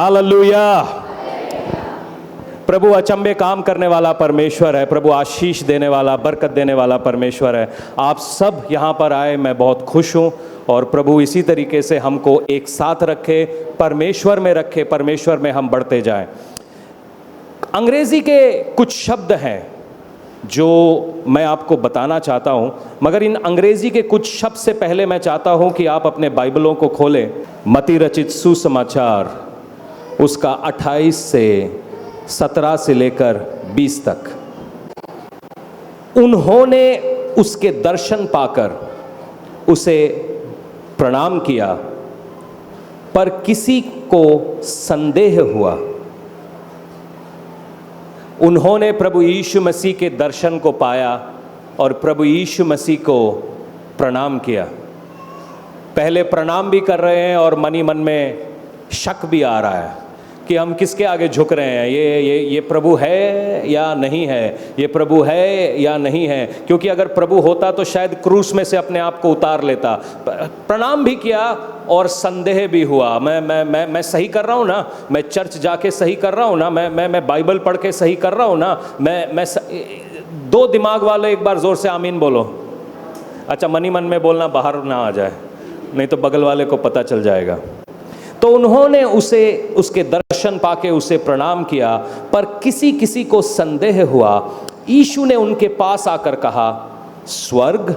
Hallelujah. प्रभु अचंभे काम करने वाला परमेश्वर है, प्रभु आशीष देने वाला, बरकत देने वाला परमेश्वर है। आप सब यहाँ पर आए, मैं बहुत खुश हूँ और प्रभु इसी तरीके से हमको एक साथ रखे, परमेश्वर में रखे, परमेश्वर में हम बढ़ते जाएं। अंग्रेजी के कुछ शब्द हैं जो मैं आपको बताना चाहता हूं, मगर इन अंग्रेजी के कुछ शब्द से पहले मैं चाहता हूं कि आप अपने बाइबलों को खोलें। मत्ती रचित सुसमाचार उसका 28 से 17 से लेकर 20 तक। उन्होंने उसके दर्शन पाकर उसे प्रणाम किया, पर किसी को संदेह हुआ। उन्होंने प्रभु यीशु मसीह के दर्शन को पाया और प्रभु यीशु मसीह को प्रणाम किया। पहले प्रणाम भी कर रहे हैं और मन ही मन में शक भी आ रहा है कि हम किसके आगे झुक रहे हैं, ये प्रभु है या नहीं है, ये प्रभु है या नहीं है। क्योंकि अगर प्रभु होता तो शायद क्रूस में से अपने आप को उतार लेता। प्रणाम भी किया और संदेह भी हुआ। मैं सही कर रहा हूँ ना, मैं चर्च जाके सही कर रहा हूँ ना, मैं बाइबल पढ़ के सही कर रहा हूँ ना, दो दिमाग वाले एक बार जोर से आमीन बोलो। अच्छा, मन ही मन में बोलना, बाहर ना आ जाए, नहीं तो बगल वाले को पता चल जाएगा। तो उन्होंने उसके दर्शन पाके उसे प्रणाम किया, पर किसी को संदेह हुआ। यीशु ने उनके पास आकर कहा, स्वर्ग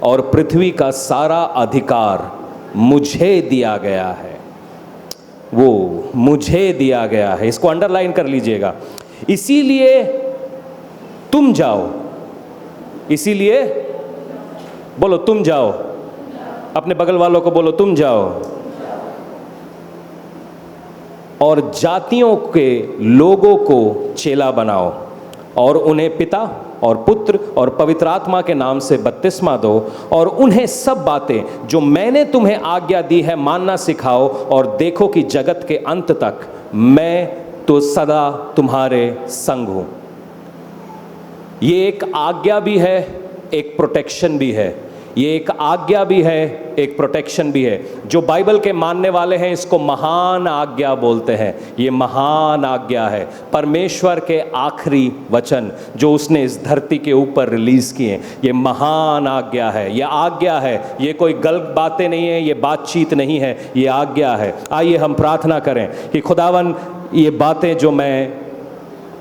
और पृथ्वी का सारा अधिकार मुझे दिया गया है। वो मुझे दिया गया है, इसको अंडरलाइन कर लीजिएगा। इसीलिए तुम जाओ, इसीलिए बोलो तुम जाओ, अपने बगल वालों को बोलो तुम जाओ और जातियों के लोगों को चेला बनाओ और उन्हें पिता और पुत्र और पवित्र आत्मा के नाम से बपतिस्मा दो और उन्हें सब बातें जो मैंने तुम्हें आज्ञा दी है मानना सिखाओ, और देखो कि जगत के अंत तक मैं तो सदा तुम्हारे संग हूं। ये एक आज्ञा भी है, एक प्रोटेक्शन भी है। ये एक आज्ञा भी है, एक प्रोटेक्शन भी है। जो बाइबल के मानने वाले हैं इसको महान आज्ञा बोलते हैं। ये महान आज्ञा है, परमेश्वर के आखिरी वचन जो उसने इस धरती के ऊपर रिलीज किए। ये महान आज्ञा है, ये आज्ञा है, ये कोई गलत बातें नहीं है, ये बातचीत नहीं है, ये आज्ञा है। आइए हम प्रार्थना करें कि खुदावन ये बातें जो मैं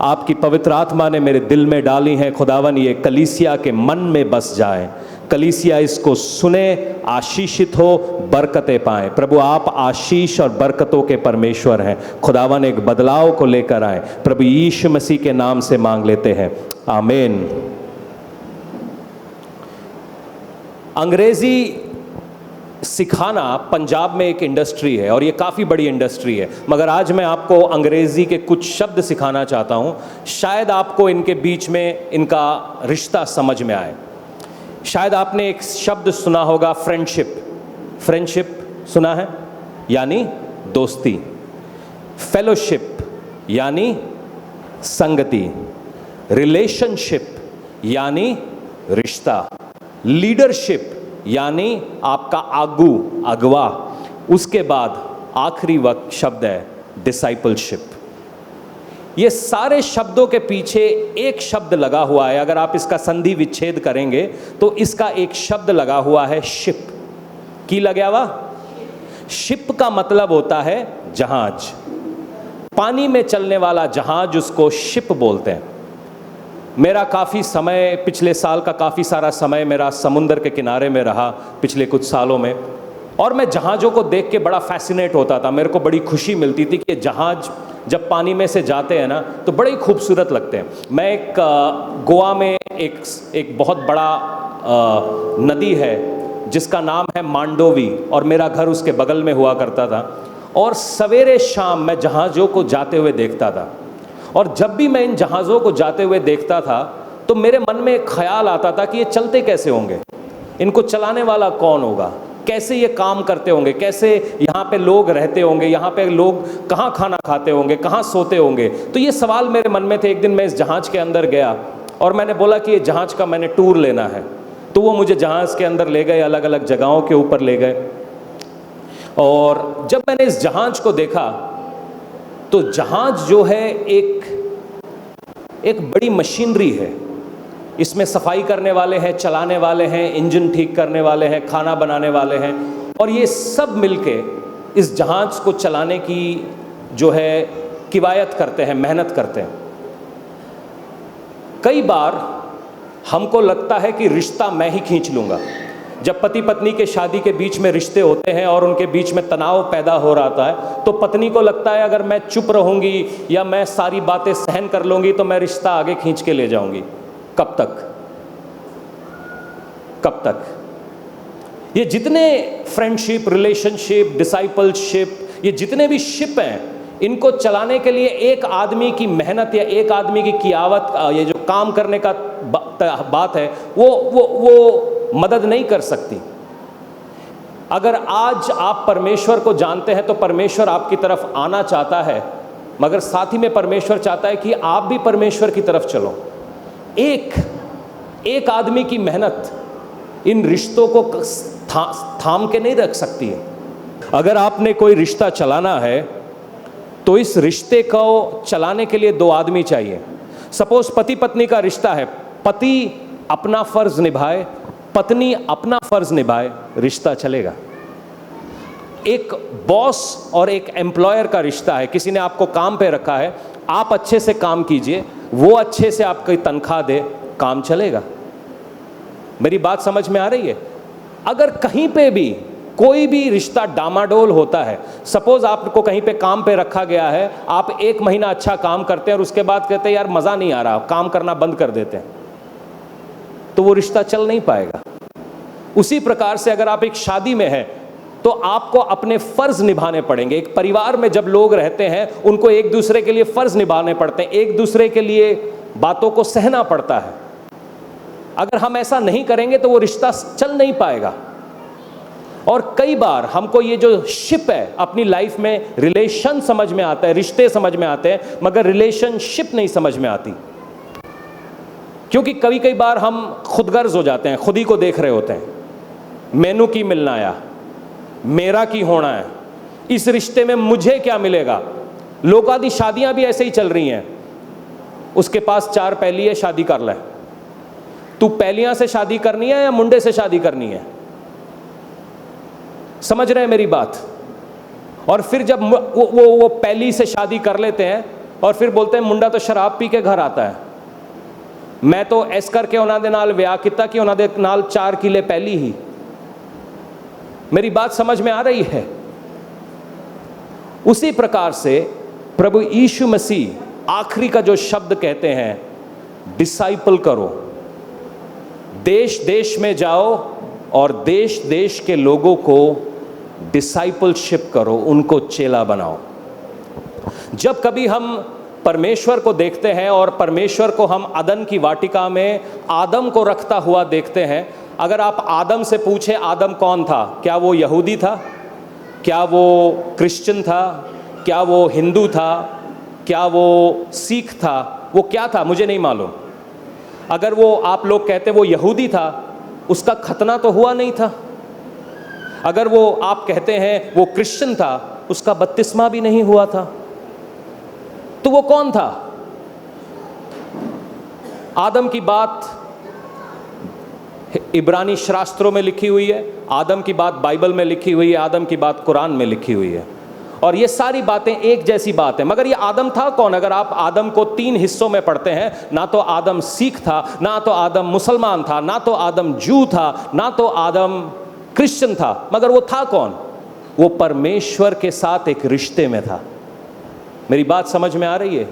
आपकी पवित्र आत्मा ने मेरे दिल में डाली हैं, खुदावन ये कलीसिया के मन में बस जाए, कलीसिया इसको सुने, आशीषित हो, बरकतें पाएं। प्रभु आप आशीष और बरकतों के परमेश्वर हैं। खुदावन एक बदलाव को लेकर आए, प्रभु यीशु मसीह के नाम से मांग लेते हैं, आमीन। अंग्रेजी सिखाना पंजाब में एक इंडस्ट्री है और ये काफ़ी बड़ी इंडस्ट्री है, मगर आज मैं आपको अंग्रेज़ी के कुछ शब्द सिखाना चाहता हूँ। शायद आपको इनके बीच में इनका रिश्ता समझ में आए। शायद आपने एक शब्द सुना होगा, फ्रेंडशिप। फ्रेंडशिप सुना है, यानी दोस्ती। फेलोशिप यानी संगति। रिलेशनशिप यानी रिश्ता। लीडरशिप यानी आपका आगू, अगवा। उसके बाद आखिरी वक्त शब्द है डिसाइपलशिप। ये सारे शब्दों के पीछे एक शब्द लगा हुआ है। अगर आप इसका संधि विच्छेद करेंगे तो इसका एक शब्द लगा हुआ है शिप। की लगा हुआ? शिप का मतलब होता है जहाज। पानी में चलने वाला जहाज, उसको शिप बोलते हैं। मेरा काफ़ी समय, पिछले साल का काफ़ी सारा समय मेरा समुंदर के किनारे में रहा पिछले कुछ सालों में, और मैं जहाज़ों को देख के बड़ा फैसिनेट होता था। मेरे को बड़ी खुशी मिलती थी कि जहाज़ जब पानी में से जाते हैं ना तो बड़े ही खूबसूरत लगते हैं। मैं गोवा में एक बहुत बड़ा नदी है जिसका नाम है मांडोवी, और मेरा घर उसके बगल में हुआ करता था, और सवेरे शाम मैं जहाज़ों को जाते हुए देखता था। और जब भी मैं इन जहाज़ों को जाते हुए देखता था तो मेरे मन में एक ख्याल आता था कि ये चलते कैसे होंगे, इनको चलाने वाला कौन होगा, कैसे ये काम करते होंगे, कैसे यहाँ पे लोग रहते होंगे, यहाँ पे लोग कहाँ खाना खाते होंगे, कहाँ सोते होंगे। तो ये सवाल मेरे मन में थे। एक दिन मैं इस जहाज़ के अंदर गया और मैंने बोला कि ये जहाज़ का मैंने टूर लेना है। तो वो मुझे जहाज़ के अंदर ले गए, अलग अलग जगहों के ऊपर ले गए, और जब मैंने इस जहाज़ को देखा तो जहाज जो है एक बड़ी मशीनरी है। इसमें सफाई करने वाले हैं, चलाने वाले हैं, इंजन ठीक करने वाले हैं, खाना बनाने वाले हैं, और ये सब मिलके इस जहाज को चलाने की जो है किवायत करते हैं, मेहनत करते हैं। कई बार हमको लगता है कि रिश्ता मैं ही खींच लूँगा। जब पति पत्नी के शादी के बीच में रिश्ते होते हैं और उनके बीच में तनाव पैदा हो रहा है, तो पत्नी को लगता है अगर मैं चुप रहूँगी या मैं सारी बातें सहन कर लूँगी तो मैं रिश्ता आगे खींच के ले जाऊँगी। कब तक? कब तक? ये जितने फ्रेंडशिप, रिलेशनशिप, डिसाइपलशिप, ये जितने भी शिप हैं, इनको चलाने के लिए एक आदमी की मेहनत या एक आदमी की कियावत, ये जो काम करने का बात है, वो मदद नहीं कर सकती। अगर आज आप परमेश्वर को जानते हैं तो परमेश्वर आपकी तरफ आना चाहता है, मगर साथ ही में परमेश्वर चाहता है कि आप भी परमेश्वर की तरफ चलो। एक आदमी की मेहनत इन रिश्तों को थाम के नहीं रख सकती है। अगर आपने कोई रिश्ता चलाना है तो इस रिश्ते को चलाने के लिए दो आदमी चाहिए। सपोज पति पत्नी का रिश्ता है, पति अपना फर्ज निभाए, पत्नी अपना फर्ज निभाए, रिश्ता चलेगा। एक बॉस और एक एम्प्लॉयर का रिश्ता है, किसी ने आपको काम पे रखा है, आप अच्छे से काम कीजिए, वो अच्छे से आपकी तनख्वाह दे, काम चलेगा। मेरी बात समझ में आ रही है? अगर कहीं पे भी कोई भी रिश्ता डामाडोल होता है, सपोज आपको कहीं पे काम पे रखा गया है, आप 1 महीना अच्छा काम करते हैं और उसके बाद कहते हैं यार मज़ा नहीं आ रहा, काम करना बंद कर देते हैं, तो वो रिश्ता चल नहीं पाएगा। उसी प्रकार से अगर आप एक शादी में हैं तो आपको अपने फर्ज निभाने पड़ेंगे। एक परिवार में जब लोग रहते हैं उनको एक दूसरे के लिए फर्ज निभाने पड़ते हैं, एक दूसरे के लिए बातों को सहना पड़ता है। अगर हम ऐसा नहीं करेंगे तो वो रिश्ता चल नहीं पाएगा। और कई बार हमको ये जो शिप है अपनी लाइफ में, रिलेशन समझ में आता है, रिश्ते समझ में आते हैं, मगर रिलेशनशिप नहीं समझ में आती, क्योंकि कई बार हम खुदगर्ज हो जाते हैं, खुद ही को देख रहे होते हैं। मैनू की मिलना आया, मेरा की होना है, इस रिश्ते में मुझे क्या मिलेगा। लोगों की शादियां भी ऐसे ही चल रही हैं, उसके पास 4 पैली है, शादी कर ले। तू पैलियां से शादी करनी है या मुंडे से शादी करनी है? समझ रहे हैं मेरी बात? और फिर जब वो पैली से शादी कर लेते हैं और फिर बोलते हैं मुंडा तो शराब पी के घर आता है, मैं तो ऐस करके उन्होंने नाल विआह किया कि उन्होंने नाल 4 किले पैली ही। मेरी बात समझ में आ रही है? उसी प्रकार से प्रभु यीशु मसीह आखिरी का जो शब्द कहते हैं, डिसाइपल करो, देश देश में जाओ और देश देश के लोगों को डिसाइपलशिप करो, उनको चेला बनाओ। जब कभी हम परमेश्वर को देखते हैं और परमेश्वर को हम अदन की वाटिका में आदम को रखता हुआ देखते हैं, अगर आप आदम से पूछें आदम कौन था, क्या वो यहूदी था, क्या वो क्रिश्चियन था, क्या वो हिंदू था, क्या वो सिख था, वो क्या था मुझे नहीं मालूम। अगर वो आप लोग कहते वो यहूदी था, उसका खतना तो हुआ नहीं था। अगर वो आप कहते हैं वो क्रिश्चियन था, उसका बपतिस्मा भी नहीं हुआ था। तो वो कौन था? आदम की बात इब्रानी शास्त्रों में लिखी हुई है, आदम की बात बाइबल में लिखी हुई है, आदम की बात कुरान में लिखी हुई है, और ये सारी बातें एक जैसी बात है। मगर ये आदम था कौन? अगर आप आदम को 3 हिस्सों में पढ़ते हैं, ना तो आदम सिख था, ना तो आदम मुसलमान था, ना तो आदम जू था, ना तो आदम क्रिश्चियन था, मगर वो था कौन? वो परमेश्वर के साथ एक रिश्ते में था। मेरी बात समझ में आ रही है?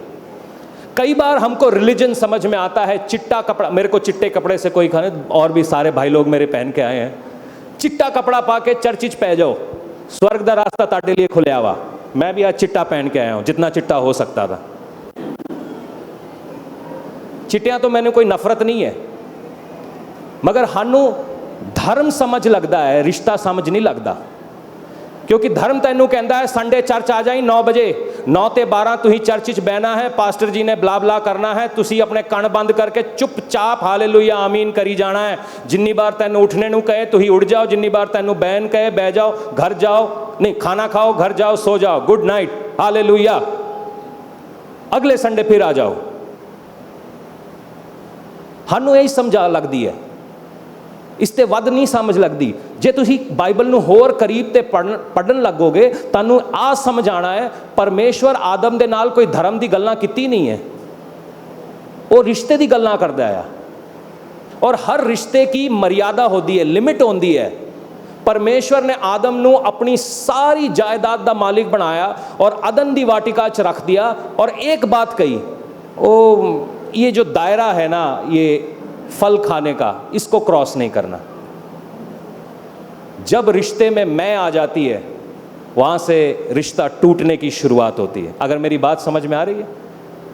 कई बार हमको रिलीजन समझ में आता है चिट्टा कपड़ा, मेरे को चिट्टे कपड़े से कोई खाने, और भी सारे भाई लोग मेरे पहन के आए हैं, चिट्टा कपड़ा पा के चर्चिच पै जाओ, स्वर्ग दा रास्ता ताड़े लिए खुले आवा। मैं भी आज चिट्टा पहन के आया हूं, जितना चिट्टा हो सकता था। चिट्टियां तो मैंने कोई नफरत नहीं है, मगर हानू धर्म समझ लगता है, रिश्ता समझ नहीं लगता। क्योंकि धर्म तैनू कहता है संडे चर्च आ जाई 9 बजे, 9 ते 12 तुही चर्च च बहना है, पास्टर जी ने बला बला करना है, तुसी अपने कण बंद करके चुपचाप हालेलुया आमीन करी जाना है। जिन्नी बार तैनू उठने नू कहे तुही उठ जाओ, जिन्नी बार तैनू बहन कहे बह जाओ, घर जाओ, नहीं खाना खाओ, घर जाओ, सो जाओ, गुड नाइट, हालेलुया। अगले संडे फिर आ जाओ। ਸਾਨੂੰ ਇਹ ਸਮਝਾ ਲੱਗਦੀ ਹੈ, ਇਸ ਤੇ ਵੱਧ ਨਹੀਂ ਸਮਝ ਲੱਗਦੀ। ਜੇ ਤੁਸੀਂ ਬਾਈਬਲ ਨੂੰ ਹੋਰ ਕਰੀਬ ਤੇ ਪੜ੍ਹਨ ਲੱਗੋਗੇ, ਤੁਹਾਨੂੰ ਆ ਸਮਝ ਆਣਾ ਹੈ ਪਰਮੇਸ਼ਵਰ ਆਦਮ ਦੇ ਨਾਲ ਕੋਈ ਧਰਮ ਦੀ ਗੱਲਾਂ ਕੀਤੀ ਨਹੀਂ ਹੈ, ਉਹ ਰਿਸ਼ਤੇ ਦੀ ਗੱਲਾਂ ਕਰਦਾ ਹੈ। और हर रिश्ते की मर्यादा होती है, लिमिट होती है। परमेश्वर ने आदम नू अपनी सारी जायदाद का मालिक बनाया और अदन दी वाटिका च रख दिया और एक बात कही, ओ ये जो दायरा है ना, ये फल खाने का, इसको क्रॉस नहीं करना। जब रिश्ते में मैं आ जाती है, वहाँ से रिश्ता टूटने की शुरुआत होती है। अगर मेरी बात समझ में आ रही है?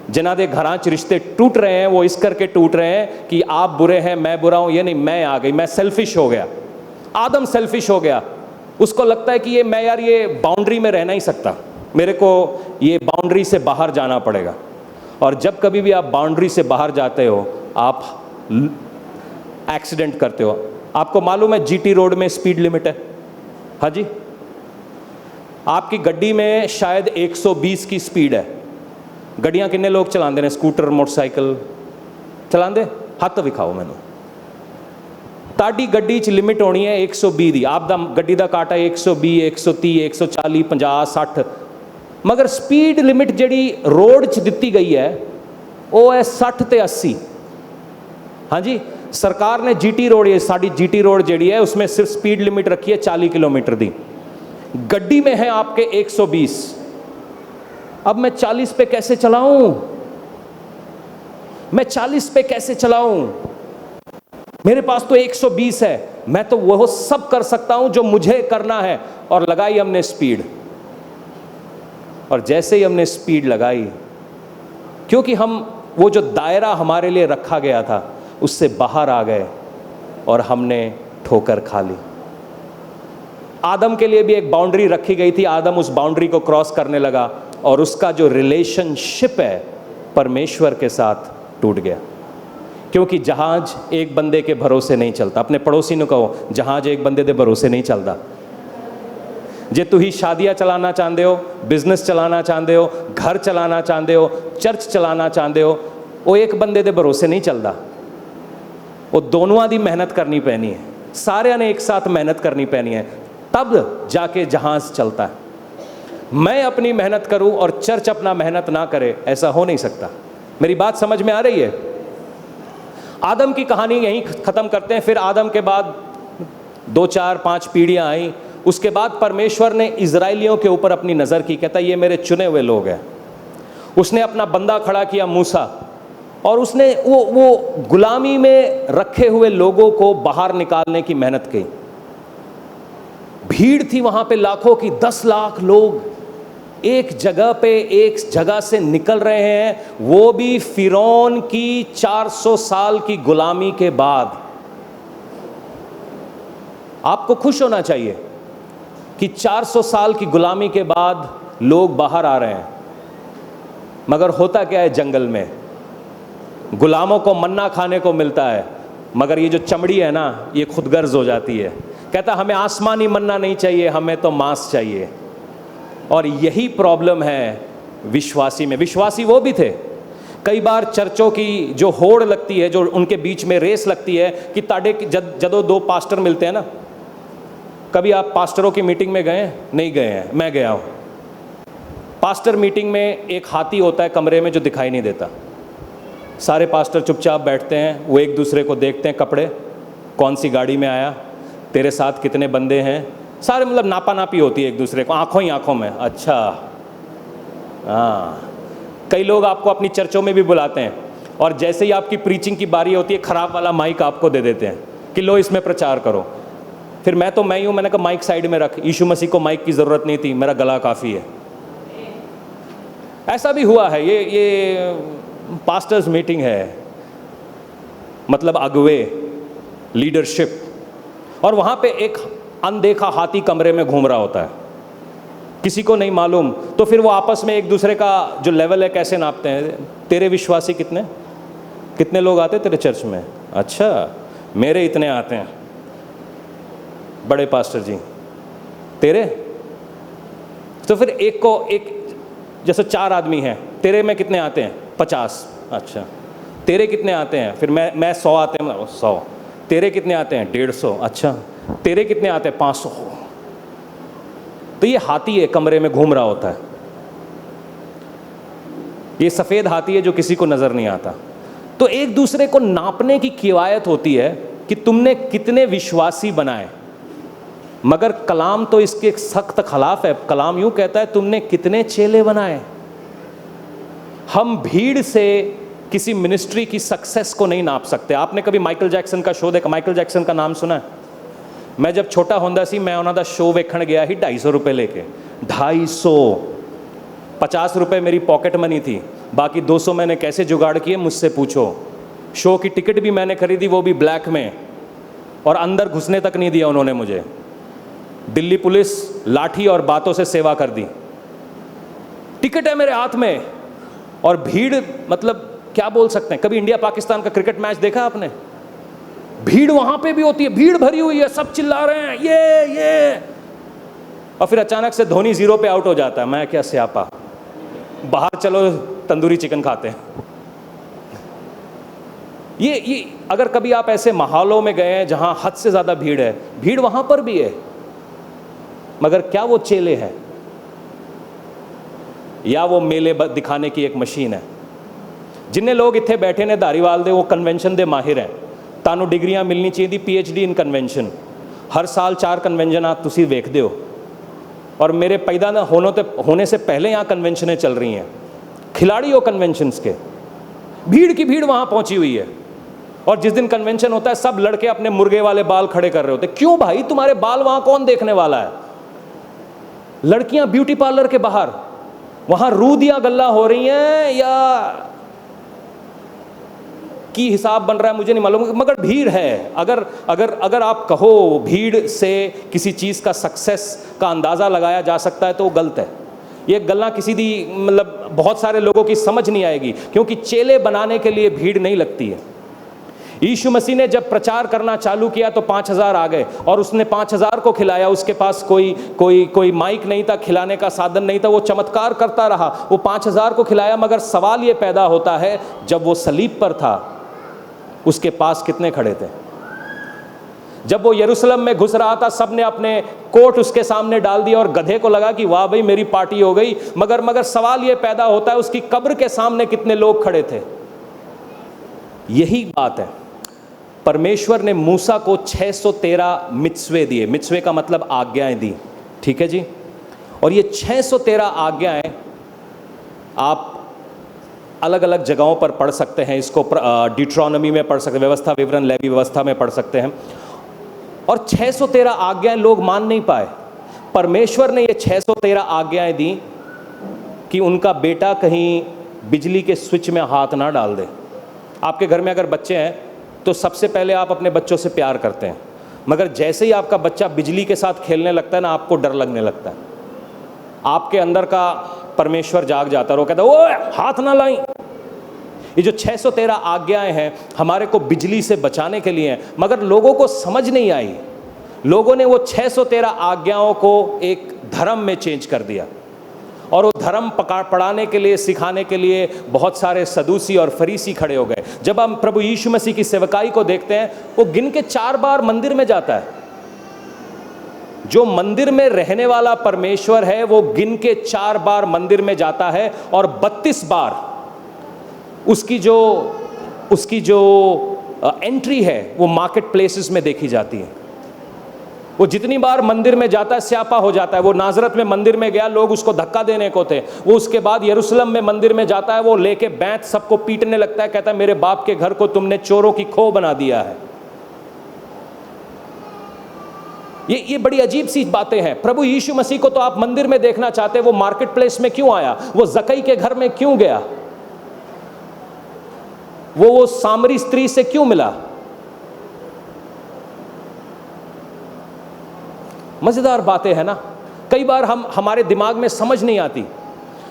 जिन्हों के घरां च रिश्ते टूट रहे हैं वो इस करके टूट रहे हैं कि आप बुरे हैं, मैं बुरा हूँ, ये नहीं, मैं आ गई, मैं सेल्फिश हो गया। आदम सेल्फिश हो गया, उसको लगता है कि ये मैं यार ये बाउंड्री में रह नहीं सकता, मेरे को ये बाउंड्री से बाहर जाना पड़ेगा। और जब कभी भी आप बाउंड्री से बाहर जाते हो, आप एक्सीडेंट करते हो। आपको मालूम है जीटी रोड में स्पीड लिमिट है? हाँ जी, आपकी गड्डी में शायद 120 की स्पीड है। गड्डियाँ किन्ने लोग चलाते हैं? स्कूटर मोटरसाइकिल चलाते? हथ विखाओ मैनू। ताड़ी गड्डी च लिमिट होनी है 120 की, आप गड्डी का काटा 120, 130, 140, 50, 60, मगर स्पीड लिमिट जी रोड च दी गई है वो है 60 ते 80। हाँ जी, सरकार ने जीटी रोड, ये साड़ी जीटी रोड जी है उसमें सिर्फ स्पीड लिमिट रखी है 40 किलोमीटर की, गड्डी में है आपके 120। अब मैं 40 पे कैसे चलाऊं? मैं 40 पे कैसे चलाऊं? मेरे पास तो 120 है, मैं तो वह सब कर सकता हूं जो मुझे करना है। और लगाई हमने स्पीड, और जैसे ही हमने स्पीड लगाई, क्योंकि हम वो जो दायरा हमारे लिए रखा गया था उससे बाहर आ गए और हमने ठोकर खा ली। आदम के लिए भी एक बाउंड्री रखी गई थी, आदम उस बाउंड्री को क्रॉस करने लगा और उसका जो रिलेशनशिप है परमेश्वर के साथ टूट गया। क्योंकि जहाज एक बंदे के भरोसे नहीं चलता। अपने पड़ोसी ने कहो, जहाज एक बंदे के भरोसे नहीं चलता। जे तुही शादियाँ चलाना चाहते हो, बिजनेस चलाना चाहते हो, घर चलाना चाहते हो, चर्च चलाना चाहते हो, वो एक बंदे के भरोसे नहीं चलता। वो दोनों की मेहनत करनी पैनी है, सारे ने एक साथ मेहनत करनी पैनी है, तब जाके जहाज चलता है। मैं अपनी मेहनत करूं और चर्च अपना मेहनत ना करे, ऐसा हो नहीं सकता। मेरी बात समझ में आ रही है? आदम की कहानी यहीं ख़त्म करते हैं। फिर आदम के बाद 2, 4, 5 पीढ़ियाँ आई। उसके बाद परमेश्वर ने इजराइलियों के ऊपर अपनी नज़र की, कहता ये मेरे चुने हुए लोग हैं। उसने अपना बंदा खड़ा किया मूसा, और उसने वो गुलामी में रखे हुए लोगों को बाहर निकालने की मेहनत की। भीड़ थी वहाँ पे लाखों की, 10 लाख लोग एक जगह पे, एक जगह से निकल रहे हैं, वो भी फिरौन की 400 साल की गुलामी के बाद। आपको खुश होना चाहिए कि 400 साल की गुलामी के बाद लोग बाहर आ रहे हैं। मगर होता क्या है, जंगल में गुलामों को मन्ना खाने को मिलता है, मगर ये जो चमड़ी है ना, ये खुदगर्ज हो जाती है। कहता हमें आसमानी मन्ना नहीं चाहिए, हमें तो मांस चाहिए। और यही प्रॉब्लम है विश्वासी में। विश्वासी वो भी थे। कई बार चर्चों की जो होड़ लगती है, जो उनके बीच में रेस लगती है कि ताड़े जदों 2 पास्टर मिलते हैं ना, कभी आप पास्टरों की मीटिंग में गए? नहीं गए हैं, मैं गया हूँ। पास्टर मीटिंग में एक हाथी होता है कमरे में जो दिखाई नहीं देता। सारे पास्टर चुपचाप बैठते हैं, वो एक दूसरे को देखते हैं, कपड़े, कौन सी गाड़ी में आया, तेरे साथ कितने बंदे हैं, सारे मतलब नापा नापी होती है एक दूसरे को, आंखों ही आंखों में। अच्छा, हाँ, कई लोग आपको अपनी चर्चों में भी बुलाते हैं और जैसे ही आपकी प्रीचिंग की बारी होती है, ख़राब वाला माइक आपको दे देते हैं कि लो इसमें प्रचार करो। फिर मैं तो मैं ही हूँ, मैंने कहा माइक साइड में रख, यीशु मसीह को माइक की ज़रूरत नहीं थी, मेरा गला काफ़ी है। ऐसा भी हुआ है। ये पास्टर्स मीटिंग है, मतलब अगुवे, लीडरशिप, और वहाँ पे एक अनदेखा हाथी कमरे में घूम रहा होता है, किसी को नहीं मालूम। तो फिर वो आपस में एक दूसरे का जो लेवल है कैसे नापते हैं, तेरे विश्वासी कितने लोग आते तेरे चर्च में? अच्छा, मेरे इतने आते हैं, बड़े पास्टर जी तेरे। तो फिर एक जैसे 4 आदमी हैं, तेरे में कितने आते हैं? 50। अच्छा, तेरे कितने आते हैं? फिर मैं 100 आते हैं, 100। तेरे कितने आते हैं? 150। अच्छा, तेरे कितने आते हैं? 500। तो ये हाथी है, कमरे में घूम रहा होता है। ये सफ़ेद हाथी है जो किसी को नज़र नहीं आता। तो एक दूसरे को नापने की किवायत होती है कि तुमने कितने विश्वासी बनाए, मगर कलाम तो इसके सख्त खिलाफ है। कलाम यूं कहता है, तुमने कितने चेले बनाए। हम भीड़ से किसी मिनिस्ट्री की सक्सेस को नहीं नाप सकते। आपने कभी माइकल जैक्सन का शो देखा? माइकल जैक्सन का नाम सुना है? मैं जब छोटा होंदा सी, मैं उन्होंने शो वेखण गया ही 250 रुपये लेके। 250। 50 रुपये मेरी पॉकेट मनी थी, बाकी 200 मैंने कैसे जुगाड़ किए मुझसे पूछो। शो की टिकट भी मैंने खरीदी, वो भी ब्लैक में, और अंदर घुसने तक नहीं दिया उन्होंने मुझे। दिल्ली पुलिस लाठी और बातों से सेवा कर दी। टिकट है मेरे हाथ में और भीड़, मतलब क्या बोल सकते हैं। कभी इंडिया पाकिस्तान का क्रिकेट मैच देखा आपने? भीड़ वहां पे भी होती है, भीड़ भरी हुई है, सब चिल्ला रहे हैं ये, और फिर अचानक से धोनी 0 पे आउट हो जाता है। मैं क्या स्यापा, बाहर चलो तंदूरी चिकन खाते हैं। ये अगर कभी आप ऐसे माहौलों में गए हैं जहां हद से ज्यादा भीड़ है, भीड़ वहां पर भी है, मगर क्या वो चेले हैं या वो मेले दिखाने की एक मशीन है? जिन्हें लोग इत्थे बैठे ने धारीवाल दे, वो कन्वेंशन दे माहिर हैं। तानू डिग्रियां मिलनी चाहिए, PhD इन कन्वेंशन। हर साल 4 कन्वेंशन आप तुसी वेखदे हो, और मेरे पैदा न होने से पहले यहाँ कन्वेंशनें चल रही हैं। खिलाड़ी हो कन्वेंशंस के, भीड़ की भीड़ वहाँ पहुँची हुई है। और जिस दिन कन्वेंशन होता है, सब लड़के अपने मुर्गे वाले बाल खड़े कर रहे होते। क्यों भाई, तुम्हारे बाल वहाँ कौन देखने वाला है? लड़कियाँ ब्यूटी पार्लर के बाहर, वहाँ रूदियाँ गल्ला हो रही हैं या की हिसाब बन रहा है मुझे नहीं मालूम, मगर भीड़ है। अगर आप कहो भीड़ से किसी चीज़ का सक्सेस का अंदाज़ा लगाया जा सकता है तो वो गलत है। ये गल्ला किसी दी, मतलब बहुत सारे लोगों की समझ नहीं आएगी, क्योंकि चेले बनाने के लिए भीड़ नहीं लगती है। यीशु मसीह ने जब प्रचार करना चालू किया तो 5000 आ गए, और उसने 5000 को खिलाया। उसके पास कोई माइक नहीं था, खिलाने का साधन नहीं था, वो चमत्कार करता रहा, वो 5000 को खिलाया। मगर सवाल ये पैदा होता है, जब वो सलीब पर था उसके पास कितने खड़े थे? जब वो यरूशलेम में घुस रहा था, सब ने अपने कोट उसके सामने डाल दिया और गधे को लगा कि वाह भाई मेरी पार्टी हो गई। मगर सवाल ये पैदा होता है, उसकी कब्र के सामने कितने लोग खड़े थे? यही बात है। परमेश्वर ने मूसा को 613 मित्स्वे दिए। मित्स्वे का मतलब आज्ञाएं दी, ठीक है जी। और ये 613 आज्ञाएं आप अलग अलग जगहों पर पढ़ सकते हैं। इसको डिट्रोनॉमी में पढ़ सकते हैं, व्यवस्था विवरण लेवी व्यवस्था में पढ़ सकते हैं। और 613 आज्ञाएं लोग मान नहीं पाए। परमेश्वर ने ये 613 आज्ञाएं दी कि उनका बेटा कहीं बिजली के स्विच में हाथ ना डाल दे। आपके घर में अगर बच्चे हैं तो सबसे पहले आप अपने बच्चों से प्यार करते हैं, मगर जैसे ही आपका बच्चा बिजली के साथ खेलने लगता है ना, आपको डर लगने लगता है। आपके अंदर का परमेश्वर जाग जाता है और वो कहता है ओए हाथ ना लाई। ये जो 613 आज्ञाएं हैं हमारे को बिजली से बचाने के लिए हैं, मगर लोगों को समझ नहीं आई। लोगों ने वो 613 आज्ञाओं को एक धर्म में चेंज कर दिया, और वो धर्म पढ़ाने के लिए, सिखाने के लिए बहुत सारे सदूसी और फरीसी खड़े हो गए। जब हम प्रभु यीशु मसीह की सेवकाई को देखते हैं, वो गिन के 4 बार मंदिर में जाता है। जो मंदिर में रहने वाला परमेश्वर है वो गिन के 4 बार मंदिर में जाता है, और 32 बार उसकी जो एंट्री है वो मार्केट प्लेसेस में देखी जाती है। वो जितनी बार मंदिर में जाता है स्यापा हो जाता है। वो नाजरत में मंदिर में गया, लोग उसको धक्का देने को थे। वो उसके बाद यरूशलेम में मंदिर में जाता है, वो लेके बैंत सबको पीटने लगता है, कहता है मेरे बाप के घर को तुमने चोरों की खो बना दिया है। ये बड़ी अजीब सी बातें हैं। प्रभु यीशु मसीह को तो आप मंदिर में देखना चाहते, वो मार्केट प्लेस में क्यों आया? वो जकई के घर में क्यों गया? वो सामरी स्त्री से क्यों मिला? मजेदार बातें हैं ना। कई बार हमारे दिमाग में समझ नहीं आती।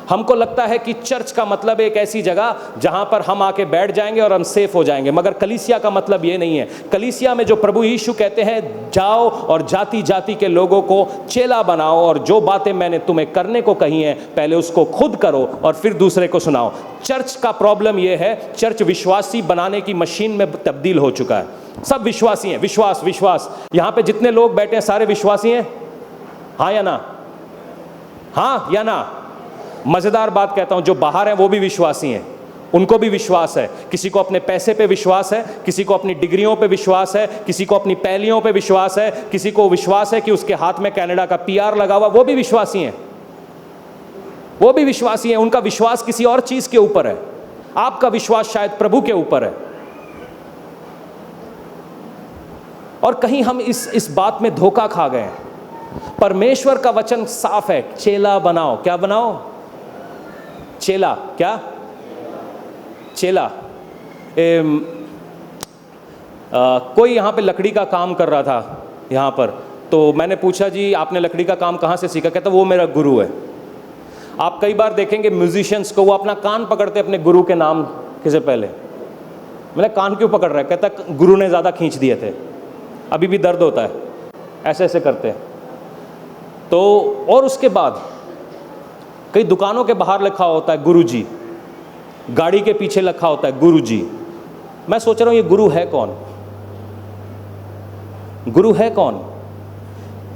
हमको लगता है कि चर्च का मतलब एक ऐसी जगह जहां पर हम आके बैठ जाएंगे और हम सेफ हो जाएंगे, मगर कलीसिया का मतलब ये नहीं है। कलीसिया में जो प्रभु यीशु कहते हैं, जाओ और जाति जाति के लोगों को चेला बनाओ, और जो बातें मैंने तुम्हें करने को कही हैं पहले उसको खुद करो और फिर दूसरे को सुनाओ। चर्च का प्रॉब्लम यह है, चर्च विश्वासी बनाने की मशीन में तब्दील हो चुका है। सब विश्वासी हैं, विश्वास विश्वास। यहां पे जितने लोग बैठे हैं सारे विश्वासी हैं, हाँ या ना? हाँ या ना? मजेदार बात कहता हूं, जो बाहर हैं वो भी विश्वासी हैं, उनको भी विश्वास है। किसी को अपने पैसे पे विश्वास है, किसी को अपनी डिग्रियों पे विश्वास है, किसी को अपनी पैलियों पे विश्वास है, किसी को विश्वास है कि उसके हाथ में कनाडा का पीआर लगा हुआ, वो भी विश्वासी हैं, वो भी विश्वासी हैं। उनका विश्वास किसी और चीज के ऊपर है, आपका विश्वास शायद प्रभु के ऊपर है। और कहीं हम इस बात में धोखा खा गए हैं। परमेश्वर का वचन साफ है, चेला बनाओ। क्या बनाओ? चेला। क्या? चेला। कोई यहाँ पे लकड़ी का काम कर रहा था यहाँ पर, तो मैंने पूछा जी आपने लकड़ी का काम कहाँ से सीखा? कहता वो मेरा गुरु है। आप कई बार देखेंगे म्यूजिशियंस को, वो अपना कान पकड़ते अपने गुरु के नाम से पहले। मैंने कान क्यों पकड़ रहा है? कहता गुरु ने ज़्यादा खींच दिए थे, अभी भी दर्द होता है, ऐसे ऐसे करते हैं। तो और उसके बाद कई दुकानों के बाहर लिखा होता है गुरुजी, गाड़ी के पीछे लिखा होता है गुरुजी। मैं सोच रहा हूं ये गुरु है कौन? गुरु है कौन?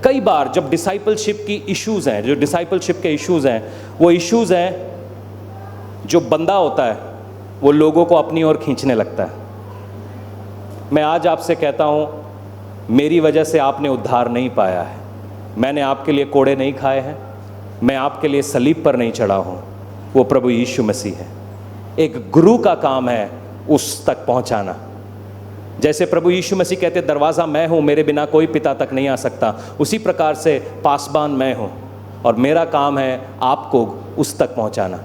कई बार जब डिसाइपलशिप की इश्यूज हैं, जो डिसाइपलशिप के इश्यूज हैं, वो इश्यूज हैं जो बंदा होता है वो लोगों को अपनी ओर खींचने लगता है। मैं आज आपसे कहता हूं, मेरी वजह से आपने उद्धार नहीं पाया है, मैंने आपके लिए कोड़े नहीं खाए हैं, मैं आपके लिए सलीब पर नहीं चढ़ा हूं, वो प्रभु यीशु मसीह है। एक गुरु का काम है उस तक पहुंचाना। जैसे प्रभु यीशु मसीह कहते दरवाज़ा मैं हूं, मेरे बिना कोई पिता तक नहीं आ सकता, उसी प्रकार से पासबान मैं हूं और मेरा काम है आपको उस तक पहुंचाना।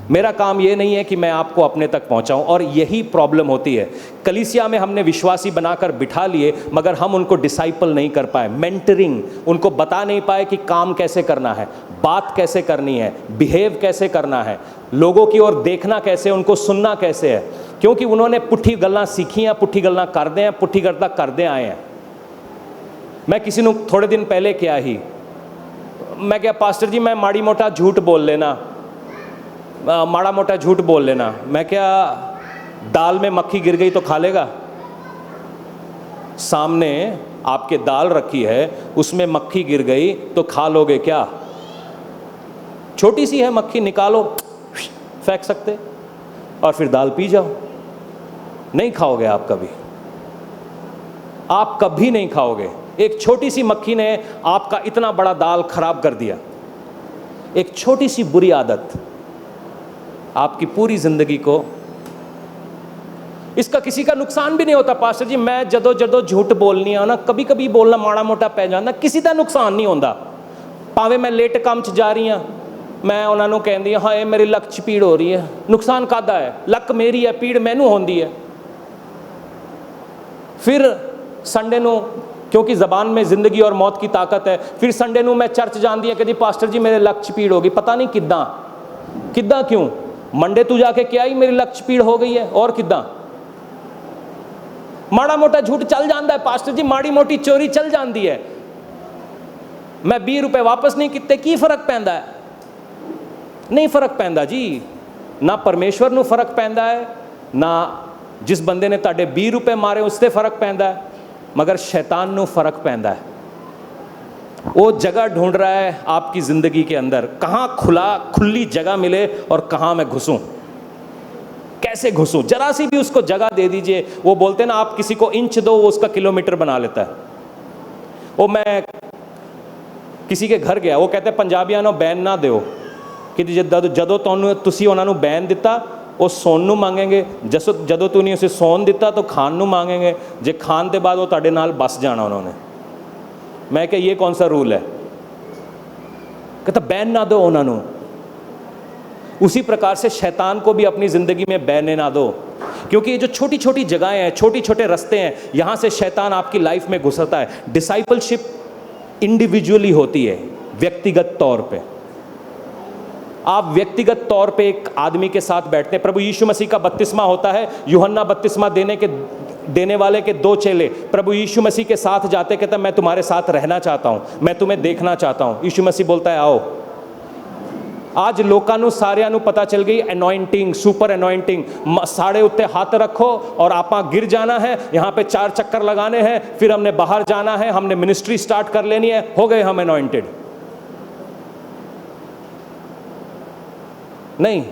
मेरा काम ये नहीं है कि मैं आपको अपने तक पहुंचाऊं। और यही प्रॉब्लम होती है। कलीसिया में हमने विश्वासी बनाकर बिठा लिए, मगर हम उनको डिसाइपल नहीं कर पाए, मेंटरिंग उनको बता नहीं पाए कि काम कैसे करना है, बात कैसे करनी है, बिहेव कैसे करना है, लोगों की ओर देखना कैसे, उनको सुनना कैसे है। क्योंकि उन्होंने पुट्ठी गल्लां सीखी हैं, पुट्ठी गल्लां करते हैं, पुट्ठी गल्लां करते आए हैं। मैं किसी ने थोड़े दिन पहले किया ही, मैं क्या पास्टर जी मैं माड़ी मोटा झूठ बोल लेना, माड़ा मोटा झूठ बोल लेना, मैं क्या दाल में मक्खी गिर गई तो खा लेगा? सामने आपके दाल रखी है, उसमें मक्खी गिर गई तो खा लोगे क्या? छोटी सी है मक्खी, निकालो, फेंक सकते और फिर दाल पी जाओ। नहीं खाओगे आप कभी, आप कभी नहीं खाओगे। एक छोटी सी मक्खी ने आपका इतना बड़ा दाल खराब कर दिया। एक छोटी सी बुरी आदत आपकी पूरी जिंदगी को, इसका किसी का नुकसान भी नहीं होता। पास्टर जी मैं जदों जदों झूठ बोलनी है ना, कभी कभी बोलना माड़ा मोटा पै जाना, किसी का नुकसान नहीं होता। भावें मैं लेट काम च जा रही हाँ, मैं उन्होंने कहती हाँ ये मेरी लक च पीड़ हो रही है, नुकसान कादा है? लक मेरी है, पीड़ मैनू होंदी है। फिर संडे नू, क्योंकि जबान में जिंदगी और मौत की ताकत है, फिर संडे नू मैं चर्च जाती है, कहती पास्टर जी मेरे लक च पीड़ हो गई, पता नहीं किदा किदा क्यों। मंडे तू जाके क्या ही मेरी लक च पीड़ हो गई है, और किदा। माड़ा मोटा झूठ चल जाता है पास्टर जी, माड़ी मोटी चोरी चल जाती है, मैं 20 रुपए वापस नहीं किते, की फर्क पैंदा है? नहीं फर्क पैंदा जी। ना परमेश्वर नू फर्क पैंदा है, ना जिस बंदे ने ताड़े 20 रुपए मारे उससे फर्क पैंदा है, मगर शैतान नू फर्क पैंदा है। वो जगह ढूंढ रहा है आपकी ज़िंदगी के अंदर, कहाँ खुली जगह मिले और कहाँ मैं घुसूं, कैसे घुसूं। जरा सी भी उसको जगह दे दीजिए, वो बोलते ना आप किसी को इंच दो वो उसका किलोमीटर बना लेता है। वो मैं किसी के घर गया, वो कहते पंजाबियों ने बैन ना दो कि जदों तुसी उन्होंने बैन दिता वो सोन नू मांगेंगे, जदों तू नहीं उसे सोन दिता तो खान नू मांगेंगे, जे खान के बाद वो तुहाडे नाल बस जाना उन्होंने। मैं क्या ये कौन सा रूल है? कहता बैन ना दो उन्होंने। उसी प्रकार से शैतान को भी अपनी ज़िंदगी में बैन ना दो, क्योंकि ये जो छोटी छोटी जगहें हैं, छोटे छोटे रास्ते हैं, यहाँ से शैतान आपकी लाइफ में घुसता है। डिसाइपलशिप इंडिविजुअली होती है, व्यक्तिगत तौर पे। आप व्यक्तिगत तौर पे एक आदमी के साथ बैठते हैं, प्रभु यीशु मसीह का बपतिस्मा होता है, यूहन्ना बपतिस्मा देने वाले के दो चेले प्रभु यीशु मसीह के साथ जाते, कहते मैं तुम्हारे साथ रहना चाहता हूं, मैं तुम्हें देखना चाहता हूं। यीशु मसीह बोलता है आओ। आज लोकां नू सारियां नू पता चल गई अनॉइंटिंग, सुपर अनॉइंटिंग, साढ़े उत्ते हाथ रखो और आपा गिर जाना है, यहाँ पे 4 चक्कर लगाने हैं, फिर हमने बाहर जाना है, हमने मिनिस्ट्री स्टार्ट कर लेनी है, हो गए हम अनॉइंटेड। नहीं,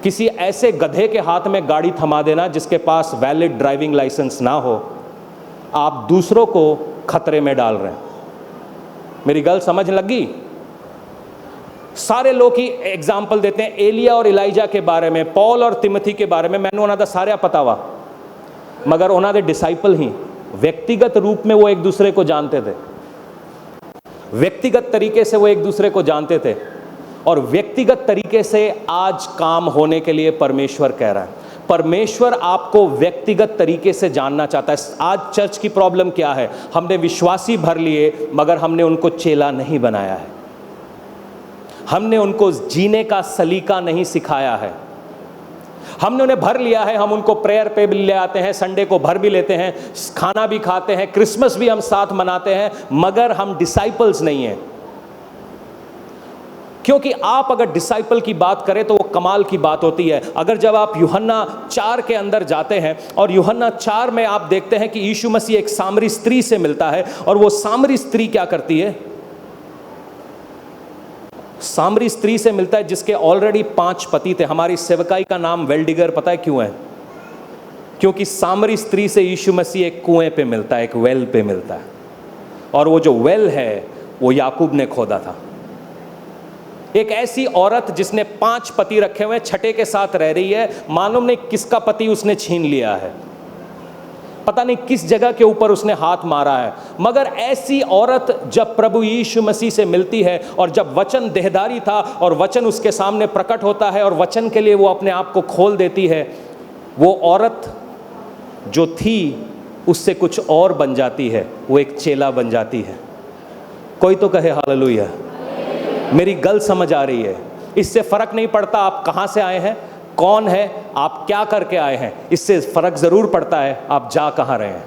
किसी ऐसे गधे के हाथ में गाड़ी थमा देना जिसके पास वैलिड ड्राइविंग लाइसेंस ना हो, आप दूसरों को खतरे में डाल रहे हैं। मेरी गल समझ लगी? सारे लोग ही एग्जाम्पल देते हैं एलिया और इलाइजा के बारे में, पॉल और तिमोथी के बारे में, मैंने उन्होंने सारा पता वा, मगर उन्होंने डिसाइपल ही व्यक्तिगत रूप में वो एक दूसरे को जानते थे, व्यक्तिगत तरीके से वो एक दूसरे को जानते थे, और व्यक्तिगत तरीके से आज काम होने के लिए परमेश्वर कह रहा है। परमेश्वर आपको व्यक्तिगत तरीके से जानना चाहता है। आज चर्च की प्रॉब्लम क्या है? हमने विश्वासी भर लिए मगर हमने उनको चेला नहीं बनाया है, हमने उनको जीने का सलीका नहीं सिखाया है। हमने उन्हें भर लिया है, हम उनको प्रेयर पे भी ले आते हैं, संडे को भर भी लेते हैं, खाना भी खाते हैं, क्रिसमस भी हम साथ मनाते हैं, मगर हम डिसाइपल्स नहीं हैं। क्योंकि आप अगर डिसाइपल की बात करें तो वो कमाल की बात होती है। अगर जब आप यूहन्ना 4 के अंदर जाते हैं और यूहन्ना 4 में आप देखते हैं कि यीशु मसीह एक सामरी स्त्री से मिलता है, और वो सामरी स्त्री क्या करती है? सामरी स्त्री से मिलता है जिसके ऑलरेडी 5 पति थे। हमारी सेवकाई का नाम वेलडिगर पता है क्यों है? क्योंकि सामरी स्त्री से यीशु मसीह एक कुएं पे मिलता है, एक वेल पे मिलता है, और वो जो वेल है वो याकूब ने खोदा था। एक ऐसी औरत जिसने 5 पति रखे हुए, छठे के साथ रह रही है, मालूम नहीं किसका पति उसने छीन लिया है, पता नहीं किस जगह के ऊपर उसने हाथ मारा है, मगर ऐसी औरत जब प्रभु यीशु मसीह से मिलती है, और जब वचन देहधारी था और वचन उसके सामने प्रकट होता है और वचन के लिए वो अपने आप को खोल देती है, वो औरत जो थी उससे कुछ और बन जाती है, वो एक चेला बन जाती है। कोई तो कहे हालेलुया। मेरी गल समझ आ रही है? इससे फर्क नहीं पड़ता आप कहां से आए हैं, कौन है, आप क्या करके आए हैं, इससे फर्क जरूर पड़ता है आप जा कहां रहे हैं,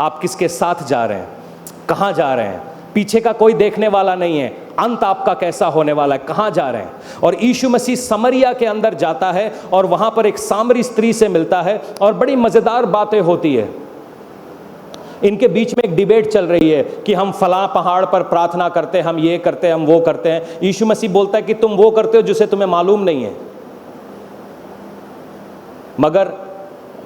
आप किसके साथ जा रहे हैं, कहां जा रहे हैं। पीछे का कोई देखने वाला नहीं है, अंत आपका कैसा होने वाला है, कहां जा रहे हैं। और यीशु मसीह समरिया के अंदर जाता है और वहां पर एक सामरी स्त्री से मिलता है, और बड़ी मजेदार बातें होती है। इनके बीच में एक डिबेट चल रही है कि हम फलां पहाड़ पर प्रार्थना करते हैं, हम ये करते हैं, हम वो करते हैं। यीशु मसीह बोलता है कि तुम वो करते हो जिसे तुम्हें मालूम नहीं है। मगर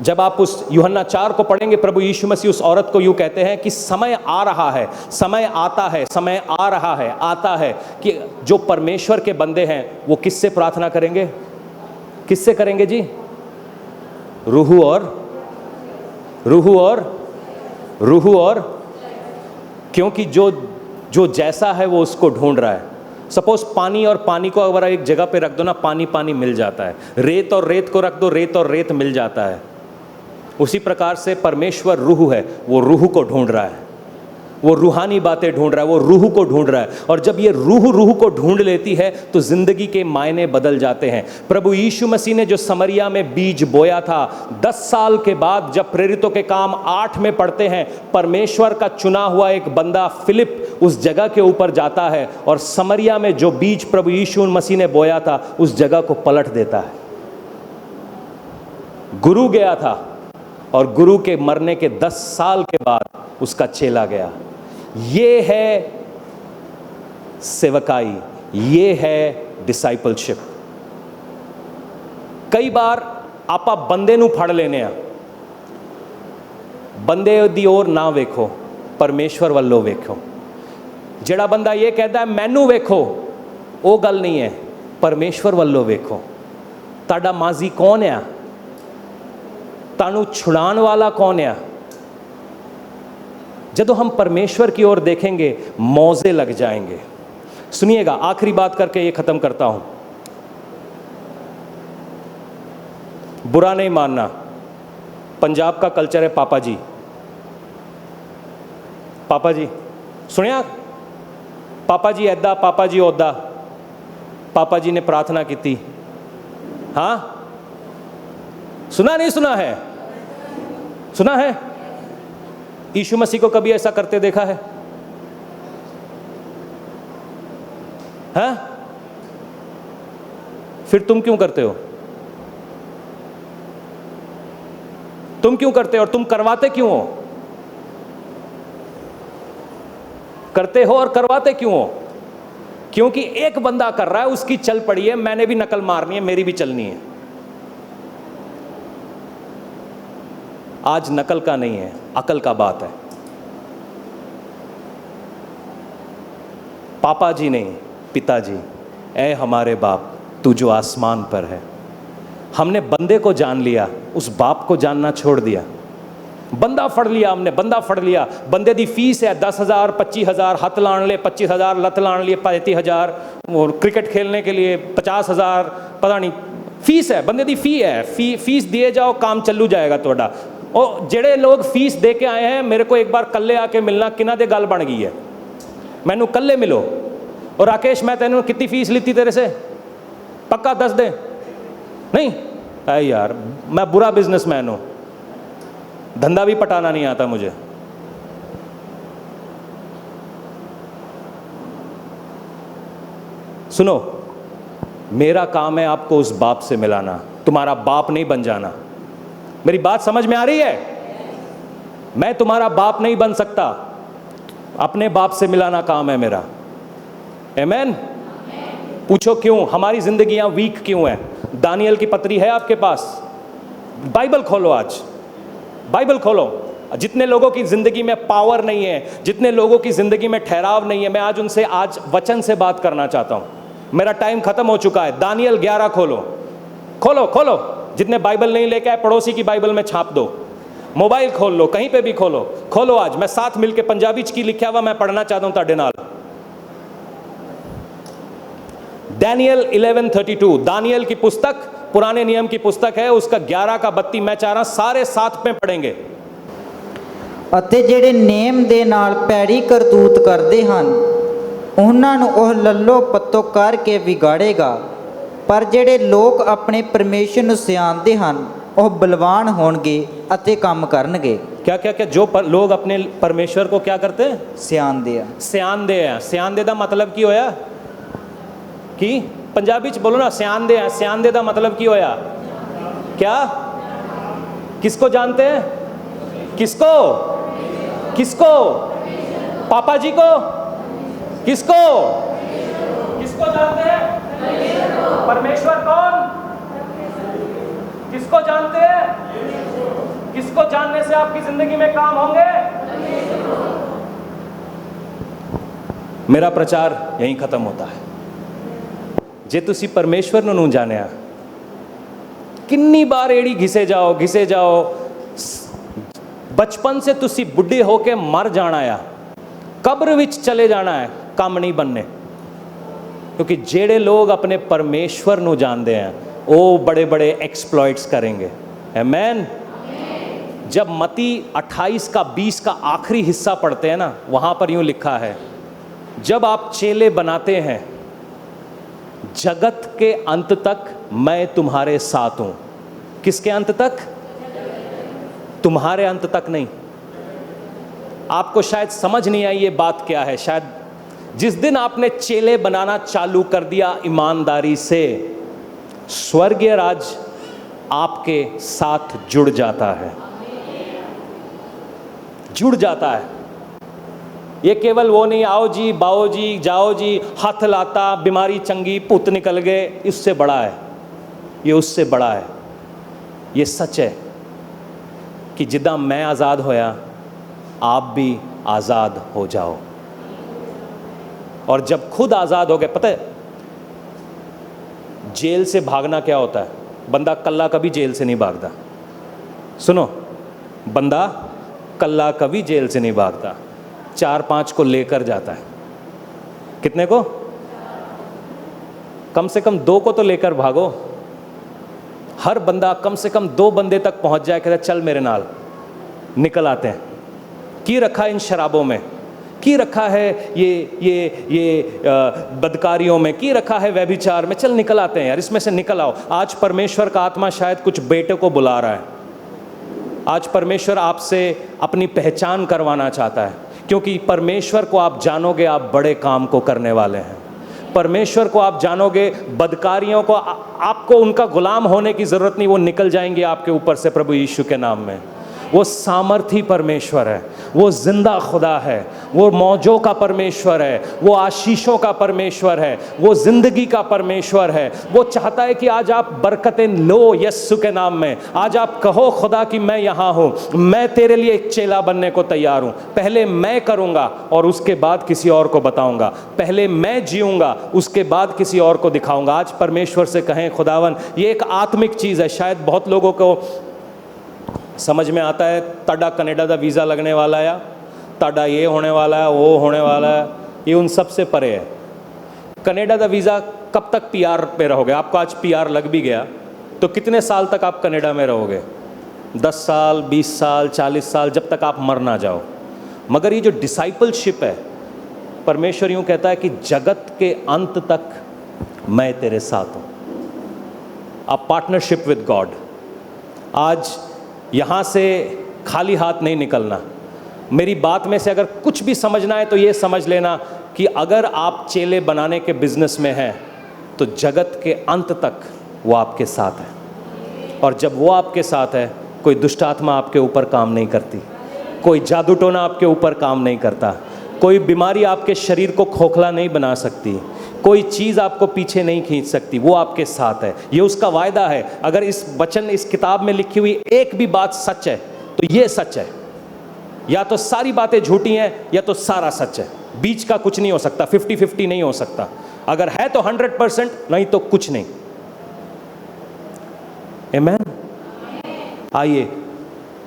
जब आप उस यूहन्ना 4 को पढ़ेंगे, प्रभु यीशु मसीह उस औरत को यूं कहते हैं कि समय आ रहा है, समय आता है, समय आ रहा है, आता है कि जो परमेश्वर के बंदे हैं वो किससे प्रार्थना करेंगे? किससे करेंगे जी? रूह और क्योंकि जो जैसा है वो उसको ढूंढ रहा है। सपोज पानी और पानी को अगर एक जगह पे रख दो ना, पानी पानी मिल जाता है। रेत और रेत को रख दो, रेत और रेत मिल जाता है। उसी प्रकार से परमेश्वर रूह है, वो रूह को ढूंढ रहा है, वो रूहानी बातें ढूंढ रहा है, वो रूह को ढूंढ रहा है। और जब ये रूह को ढूंढ लेती है तो जिंदगी के मायने बदल जाते हैं। प्रभु यीशु मसीह ने जो समरिया में बीज बोया था, 10 साल के बाद जब प्रेरितों के काम 8 में पढ़ते हैं, परमेश्वर का चुना हुआ एक बंदा फिलिप उस जगह के ऊपर जाता है और समरिया में जो बीज प्रभु यीशु मसीह ने बोया था उस जगह को पलट देता है। गुरु गया था और गुरु के मरने के 10 साल के बाद उसका चेला गया। ये है सेवकाई, ये है डिसाइपलशिप। कई बार आपा बंदे नू फड़ लेने आ, बंदे दी ओर ना वेखो, परमेश्वर वल्लों वेखो। जेड़ा बंदा ये कहता है मैनू वेखो, वो गल नहीं है, परमेश्वर वल्लों वेखो। ताड़ा माजी कौन है, तानू छुड़ान वाला कौन है। जब हम परमेश्वर की ओर देखेंगे मौजे लग जाएंगे। सुनिएगा, आखिरी बात करके ये खत्म करता हूं। बुरा नहीं मानना, पंजाब का कल्चर है पापा जी। पापा जी सुनिया, पापा जी ऐदा, पापा जी ओदा, पापा जी ने प्रार्थना की थी? हाँ, सुना नहीं सुना है? सुना है? यीशु मसीह को कभी ऐसा करते देखा है? हाँ? फिर तुम क्यों करते हो? तुम क्यों करते हो और तुम करवाते क्यों हो? करते हो और करवाते क्यों हो? क्योंकि एक बंदा कर रहा है, उसकी चल पड़ी है, मैंने भी नकल मारनी है, मेरी भी चलनी है। आज नकल का नहीं है, अकल का बात है। पापा जी नहीं, पिताजी, ऐ हमारे बाप तू जो आसमान पर है। हमने बंदे को जान लिया, उस बाप को जानना छोड़ दिया। बंदा फड़ लिया हमने, बंदा फड़ लिया। बंदे दी फीस है 10,000 25,000, हथ लाण ले 25,000, लत लाण लिए 35,000, और क्रिकेट खेलने के लिए 50,000, पता नहीं फीस है, बंदे दी फी है। फीस दिए जाओ, काम चलू जाएगा थोड़ा। और जेड़े लोग फीस दे के आए हैं, मेरे को एक बार कल्ले आके मिलना, किना दे गल बन गई है, मैनू कल्ले मिलो। और राकेश, मैं तेनू कितनी फीस लीती तेरे से? पक्का दस दे? नहीं? अरे यार, मैं बुरा बिजनेसमैन हूं, धंधा भी पटाना नहीं आता मुझे। सुनो, मेरा काम है आपको उस बाप से मिलाना, तुम्हारा बाप नहीं बन जाना। मेरी बात समझ में आ रही है? मैं तुम्हारा बाप नहीं बन सकता, अपने बाप से मिलाना काम है मेरा। आमीन? पूछो क्यों हमारी जिंदगियां वीक क्यों है? दानियल की पत्री है आपके पास? बाइबल खोलो, आज बाइबल खोलो। जितने लोगों की जिंदगी में पावर नहीं है, जितने लोगों की जिंदगी में ठहराव नहीं है, मैं आज उनसे आज वचन से बात करना चाहता हूं। मेरा टाइम खत्म हो चुका है। दानियल 11 खोलो, खोलो खोलो। जितने बाइबल नहीं लेके आए, पड़ोसी की बाइबल में छाप दो, मोबाइल खोल लो, कहीं पे भी खोलो, खोलो आज। मैं साथ मिलके पंजाबी की लिखा हुआ मैं पढ़ना चाहता हूं ताड़े नाल। दानियल 11:32, दानियल की पुस्तक पुराने नियम की पुस्तक है, उसका 11 का 32 मैं चाह रहा सारे साथ में पढ़ेंगे। ਅਤੇ ਜਿਹੜੇ ਨੇਮ ਦੇ ਨਾਲ ਪੈੜੀ ਕਰਤੂਤ ਕਰਦੇ ਹਨ, ਉਹਨਾਂ ਨੂੰ ਉਹ ਲੱਲੋ ਪੱਤੋ ਕਰਕੇ ਵਿਗਾੜੇਗਾ। ਪਰ ਜਿਹੜੇ ਲੋਕ ਆਪਣੇ ਪਰਮੇਸ਼ਰ ਨੂੰ ਸਿਆਣਦੇ ਹਨ, ਉਹ ਬਲਵਾਨ ਹੋਣਗੇ ਅਤੇ ਕੰਮ ਕਰਨਗੇ। क्या क्या क्या? जो लोग अपने परमेश्वर को क्या करते हैं? ਸਿਆਣਦੇ ਆ। सियानदे हैं। सियानदे का मतलब की होया? कि पंजाबी च बोलो ना, सियानदे हैं। सियानदे का मतलब की होया? क्या? किसको जानते हैं? किसको? किसको? पापा जी को? किसको? किसको जानते हैं? परमेश्वर कौन? किसको जानते हैं? किसको जानने से आपकी जिंदगी में काम होंगे? मेरा प्रचार यहीं खत्म होता है। जे तुसी परमेश्वर नूं जानिया, किन्नी बार एड़ी घिसे जाओ, बचपन से तुसी बुढ़े होके मर जाना है, कब्र विच चले जाना है, काम नहीं बनने। क्योंकि जेड़े लोग अपने परमेश्वर नूं जानते हैं, वो बड़े बड़े एक्सप्लॉइट्स करेंगे। आमीन? जब मती 28 का 20 का आखिरी हिस्सा पढ़ते हैं ना, वहां पर यूं लिखा है, जब आप चेले बनाते हैं, जगत के अंत तक मैं तुम्हारे साथ हूं। किसके अंत तक? तुम्हारे अंत तक नहीं। आपको शायद समझ नहीं आई ये बात क्या है। शायद जिस दिन आपने चेले बनाना चालू कर दिया ईमानदारी से, स्वर्गीय राज आपके साथ जुड़ जाता है, जुड़ जाता है। ये केवल वो नहीं, आओ जी बाओ जी जाओ जी, हाथ लाता, बीमारी चंगी, पुत निकल गए, इससे बड़ा है ये, उससे बड़ा है। ये सच है कि जिदा मैं आज़ाद होया, आप भी आज़ाद हो जाओ। और जब खुद आज़ाद हो गए, पता है जेल से भागना क्या होता है? बंदा कल्ला कभी जेल से नहीं भागता। सुनो, बंदा कल्ला कभी जेल से नहीं भागता, 4-5 को लेकर जाता है। कितने को? कम से कम 2 को तो लेकर भागो। हर बंदा कम से कम 2 बंदे तक पहुंच जाए, कहता चल मेरे नाल, निकल आते हैं। की रखा इन शराबों में की रखा है ये बदकारियों में, की रखा है व्यभिचार में, चल निकल आते हैं यार, इसमें से निकल आओ। आज परमेश्वर का आत्मा शायद कुछ बेटे को बुला रहा है, आज परमेश्वर आपसे अपनी पहचान करवाना चाहता है, क्योंकि परमेश्वर को आप जानोगे आप बड़े काम को करने वाले हैं। परमेश्वर को आप जानोगे, बदकारियों को आपको उनका गुलाम होने की ज़रूरत नहीं, वो निकल जाएंगे आपके ऊपर से प्रभु यीशु के नाम में। वो सामर्थी परमेश्वर है, वो जिंदा खुदा है, वो मौजों का परमेश्वर है, वो आशीषों का परमेश्वर है, वो जिंदगी का परमेश्वर है। वो चाहता है कि आज आप बरकतें लो यीशु के नाम में। आज आप कहो खुदा कि मैं यहाँ हूँ, मैं तेरे लिए एक चेला बनने को तैयार हूँ। पहले मैं करूँगा और उसके बाद किसी और को बताऊँगा, पहले मैं जीऊँगा उसके बाद किसी और को दिखाऊँगा। आज परमेश्वर से कहें खुदावन, ये एक आत्मिक चीज़ है। शायद बहुत लोगों को समझ में आता है ताड़ा कनाडा का वीज़ा लगने वाला है, ताड़ा ये होने वाला है, वो होने वाला है, ये उन सब से परे है। कनाडा का वीज़ा कब तक पीआर पे रहोगे? आपको आज पीआर लग भी गया तो कितने साल तक आप कनाडा में रहोगे? 10 साल, 20 साल, 40 साल, जब तक आप मर ना जाओ। मगर ये जो डिसाइपलशिप है, परमेश्वर यूँ कहता है कि जगत के अंत तक मैं तेरे साथ हूँ। A partnership with God. आज यहाँ से खाली हाथ नहीं निकलना। मेरी बात में से अगर कुछ भी समझना है तो ये समझ लेना कि अगर आप चेले बनाने के बिजनेस में हैं तो जगत के अंत तक वो आपके साथ है। और जब वो आपके साथ है, कोई दुष्ट आत्मा आपके ऊपर काम नहीं करती, कोई जादू टोना आपके ऊपर काम नहीं करता, कोई बीमारी आपके शरीर को खोखला नहीं बना सकती, कोई चीज़ आपको पीछे नहीं खींच सकती, वो आपके साथ है। ये उसका वायदा है। अगर इस वचन, इस किताब में लिखी हुई एक भी बात सच है तो ये सच है। या तो सारी बातें झूठी हैं या तो सारा सच है, बीच का कुछ नहीं हो सकता, 50-50 नहीं हो सकता। अगर है तो 100%, नहीं तो कुछ नहीं। आमीन। आइए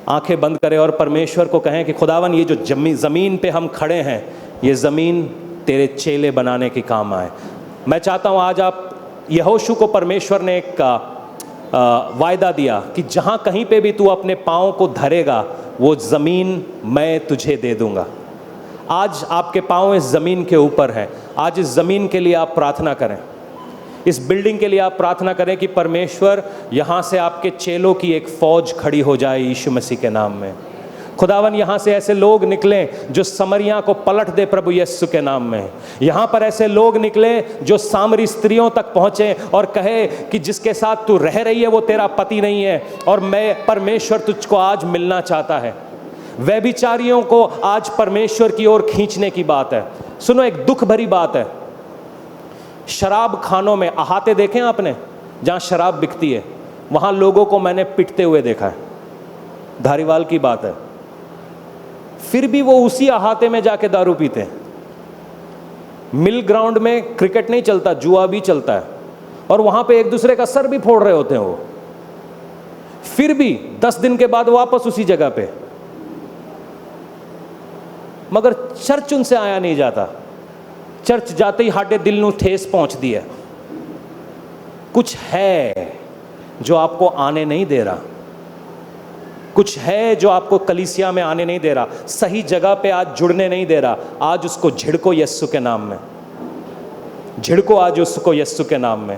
आंखें बंद करें और परमेश्वर को कहें कि खुदावन, ये जो ज़मीन पे हम खड़े हैं, ये ज़मीन तेरे चेले बनाने के काम आए। मैं चाहता हूँ आज आप, यहोशू को परमेश्वर ने एक वायदा दिया कि जहाँ कहीं पे भी तू अपने पाँव को धरेगा वो ज़मीन मैं तुझे दे दूँगा। आज आपके पाँव इस ज़मीन के ऊपर हैं। आज इस ज़मीन के लिए आप प्रार्थना करें, इस बिल्डिंग के लिए आप प्रार्थना करें कि परमेश्वर यहाँ से आपके चेलों की एक फ़ौज खड़ी हो जाए यीशु मसीह के नाम में। खुदावन, यहाँ से ऐसे लोग निकलें जो समरिया को पलट दे प्रभु यीशु के नाम में। यहाँ पर ऐसे लोग निकलें जो सामरी स्त्रियों तक पहुँचे और कहे कि जिसके साथ तू रह रही है वो तेरा पति नहीं है और मैं, परमेश्वर तुझको आज मिलना चाहता है। व्यभिचारियों को आज परमेश्वर की ओर खींचने की बात है। सुनो, एक दुख भरी बात है, शराब खानों में अहाते देखें आपने, जहाँ शराब बिकती है वहाँ लोगों को मैंने पिटते हुए देखा है। धारीवाल की बात है। फिर भी वो उसी अहाते में जाके दारू पीते हैं। मिल ग्राउंड में क्रिकेट नहीं चलता, जुआ भी चलता है और वहां पे एक दूसरे का सर भी फोड़ रहे होते हैं वो। फिर भी 10 दिन के बाद वापस उसी जगह पे, मगर चर्च उनसे आया नहीं जाता। चर्च जाते ही हाडे दिल नू ठेस पहुंचती है। कुछ है जो आपको आने नहीं दे रहा, कुछ है जो आपको कलीसिया में आने नहीं दे रहा, सही जगह पे आज जुड़ने नहीं दे रहा। आज उसको झिड़को यीशु के नाम में, झिड़को आज उसको यीशु के नाम में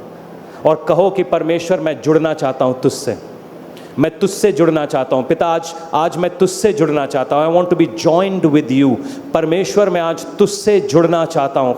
और कहो कि परमेश्वर, मैं जुड़ना चाहता हूँ तुझसे, मैं तुझसे जुड़ना चाहता हूँ। पिता, आज मैं तुझसे जुड़ना चाहता हूँ। I want to be joined with you. परमेश्वर, मैं आज तुझसे जुड़ना चाहता हूँ।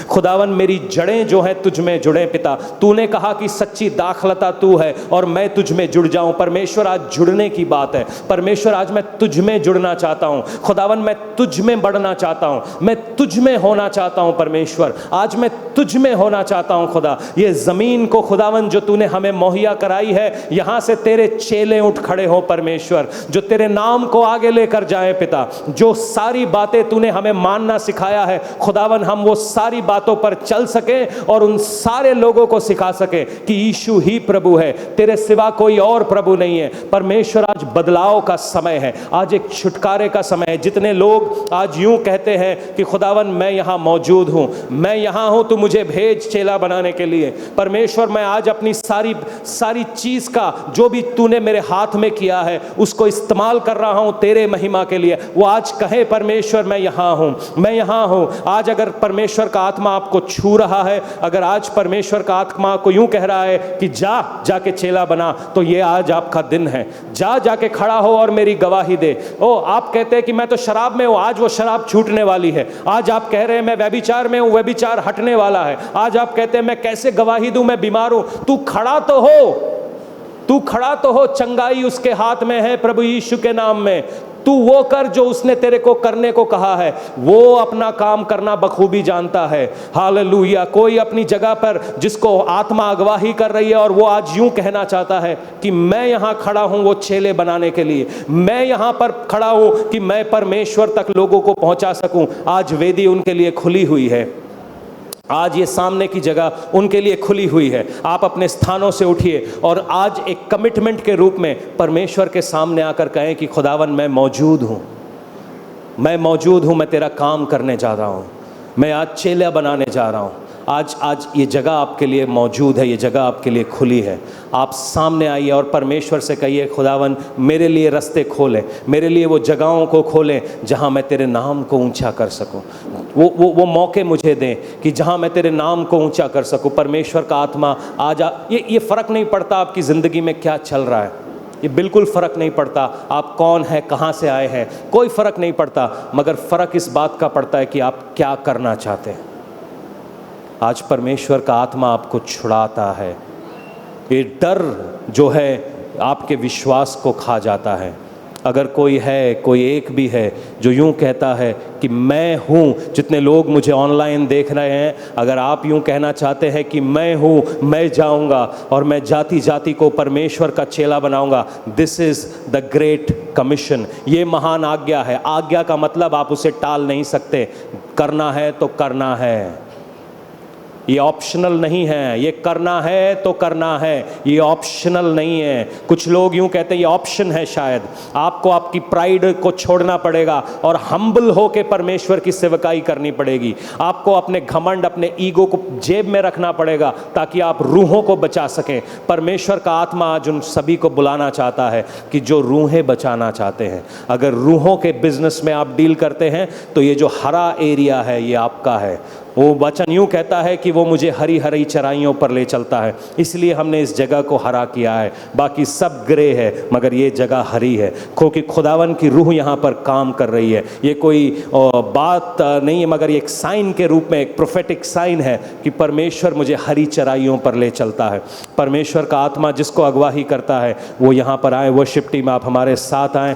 खुदावन, मेरी जड़ें जो हैं तुझ में जुड़े। पिता, तूने कहा कि सच्ची दाखलता तू है और मैं तुझ में जुड़ जाऊँ। परमेश्वर, आज जुड़ने की बात है। परमेश्वर, आज मैं तुझ में जुड़ना चाहता हूँ। खुदावन, मैं तुझ में बढ़ना चाहता हूँ, मैं तुझ में होना चाहता हूँ। परमेश्वर, आज मैं तुझ में होना चाहता हूँ। खुदा, ये ज़मीन को खुदावन जो तूने हमें मुहैया कराई है, यहाँ से तेरे चेले उठ खड़े हो परमेश्वर, जो तेरे नाम को आगे लेकर जाए। पिता, जो सारी बातें तूने हमें मानना सिखाया है, खुदावन, हम वो सारी बातों पर चल सके और उन सारे लोगों को सिखा सके कि यीशु ही प्रभु है, तेरे सिवा कोई और प्रभु नहीं है। परमेश्वर, आज बदलाव का समय है, आज एक छुटकारे का समय है। जितने लोग आज यूं कहते हैं कि खुदावन, मैं यहाँ मौजूद हूँ, मैं यहाँ हूँ, तू मुझे भेज चेला बनाने के लिए। परमेश्वर, मैं आज अपनी सारी चीज़ का जो भी तूने मेरे हाथ में किया है उसको इस्तेमाल कर रहा हूँ तेरे महिमा के लिए, वो आज कहे परमेश्वर मैं यहाँ हूँ, मैं यहाँ हूँ। आज अगर परमेश्वर का आत्मा आपको छू रहा है, अगर आज परमेश्वर का आत्मा को यूं कह रहा है कि जाके चेला बना, तो ये आज आपका दिन है। जाके खड़ा हो और मेरी गवाही दे। ओ आप कहते हैं कि मैं तो शराब में हूँ, आज वो शराब छूटने वाली है। आज आप कह रहे हैं मैं व्यभिचार में हूँ, व्यभिचार हटने वाला है। आज आप कहते हैं मैं कैसे गवाही दूं, मैं बीमार हूं। तू खड़ा तो हो, चंगाई उसके हाथ में है प्रभु यीशु के नाम में। तू वो कर जो उसने तेरे को करने को कहा है, वो अपना काम करना बखूबी जानता है। हालेलुया। कोई अपनी जगह पर जिसको आत्मा अगवाही कर रही है और वो आज यूं कहना चाहता है कि मैं यहां खड़ा हूं वो चेले बनाने के लिए, मैं यहां पर खड़ा हूं कि मैं परमेश्वर तक लोगों को पहुंचा सकूं। आज वेदी उनके लिए खुली हुई है, आज ये सामने की जगह उनके लिए खुली हुई है। आप अपने स्थानों से उठिए और आज एक कमिटमेंट के रूप में परमेश्वर के सामने आकर कहें कि खुदावन मैं मौजूद हूँ, मैं तेरा काम करने जा रहा हूँ, मैं आज चेला बनाने जा रहा हूँ। आज ये जगह आपके लिए मौजूद है, ये जगह आपके लिए खुली है। आप सामने आइए और परमेश्वर से कहिए खुदावन मेरे लिए रास्ते खोलें, मेरे लिए वो जगहों को खोलें जहाँ मैं तेरे नाम को ऊंचा कर सकूँ। वो मौके मुझे दें कि जहाँ मैं तेरे नाम को ऊंचा कर सकूँ। परमेश्वर का आत्मा आज ये फ़र्क नहीं पड़ता आपकी ज़िंदगी में क्या चल रहा है, ये बिल्कुल फ़र्क नहीं पड़ता आप कौन है, कहाँ से आए हैं, कोई फ़र्क नहीं पड़ता, मगर फ़र्क इस बात का पड़ता है कि आप क्या करना चाहते हैं। आज परमेश्वर का आत्मा आपको छुड़ाता है। ये डर जो है आपके विश्वास को खा जाता है। अगर कोई एक भी है जो यूं कहता है कि मैं हूं, जितने लोग मुझे ऑनलाइन देख रहे हैं, अगर आप यूं कहना चाहते हैं कि मैं हूं, मैं जाऊंगा और मैं जाति जाति को परमेश्वर का चेला बनाऊंगा, this is the great commission. ये महान आज्ञा है। आज्ञा का मतलब आप उसे टाल नहीं सकते, करना है तो करना है, ये ऑप्शनल नहीं है। ये करना है तो करना है, ये ऑप्शनल नहीं है। कुछ लोग यूं कहते हैं ये ऑप्शन है। शायद आपको आपकी प्राइड को छोड़ना पड़ेगा और हम्बल होकर परमेश्वर की सेवकाई करनी पड़ेगी। आपको अपने घमंड, अपने ईगो को जेब में रखना पड़ेगा ताकि आप रूहों को बचा सकें। परमेश्वर का आत्मा आज उन सभी को बुलाना चाहता है कि जो रूहें बचाना चाहते हैं। अगर रूहों के बिजनेस में आप डील करते हैं तो ये जो हरा एरिया है ये आपका है। वो वचन यूँ कहता है कि वो मुझे हरी हरी चराइयों पर ले चलता है, इसलिए हमने इस जगह को हरा किया है। बाकी सब ग्रे है मगर ये जगह हरी है, क्योंकि खुदावन की रूह यहाँ पर काम कर रही है। ये कोई बात नहीं है मगर ये एक साइन के रूप में, एक प्रोफेटिक साइन है कि परमेश्वर मुझे हरी चराइयों पर ले चलता है। परमेश्वर का आत्मा जिसको अगवाही करता है वो यहाँ पर आए। वर्शिप टीम आप हमारे साथ आएँ।